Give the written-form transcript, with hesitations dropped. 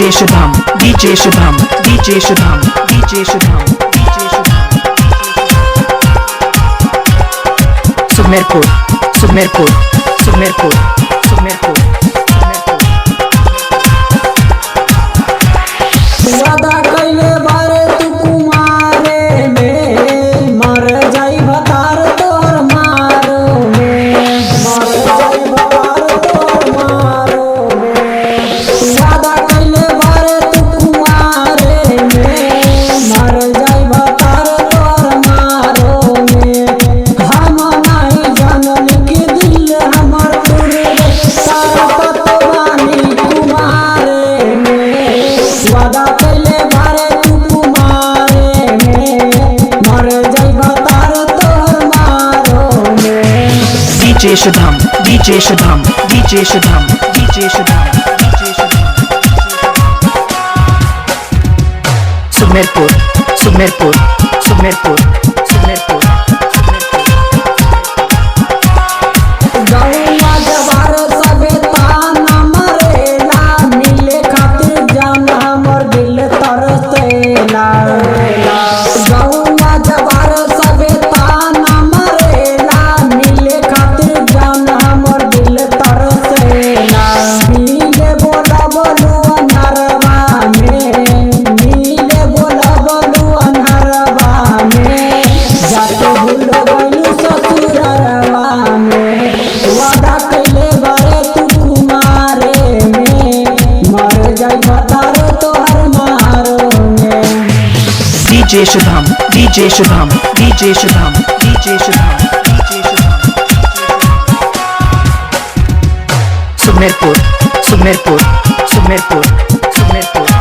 DJ Shubham, DJ Shubham, DJ Shubham, DJ Shubham, DJ Shubham. Sumerpur, Sumerpur, Sumerpur, Sumerpur. वादा कइले बारे तू कुमारे में मर जाई भतार तोर मारो में मर जाई भतार तोर मारो में वादा कइले बारे तू कुमारे में मर जाई भतार तोर मारो में हम नहीं जानल कि दिल हमर तोरे सारा पतवानी कुमारे में वादा कइले बारे तू कुमारे में मर जाई भतार तोर मारो में DJ Shubham, DJ Shubham, DJ Shubham, DJ Shubham, DJ Shubham. Sumerpur, Sumerpur, Sumerpur, Sumerpur. गौवा जवार सबे ताना मरेला मिले खातिर जान हमर दिल तरसेला गौवा जवार सबे ताना मरेला मिले खातिर जान हमर दिल तरसेला मिले बोला बोलू अनहरवा में मिले बोला बोलू अनहरवा में जाते भूल गइलू ससुरवा में वादा कइले बारे तू कुमारे में मर जाई भतार तोहर मारो में DJ Shubham, DJ Shubham, DJ Shubham, DJ Shubham, DJ Shubham. Sumerpur, Sumerpur, Sumerpur, Sumerpur.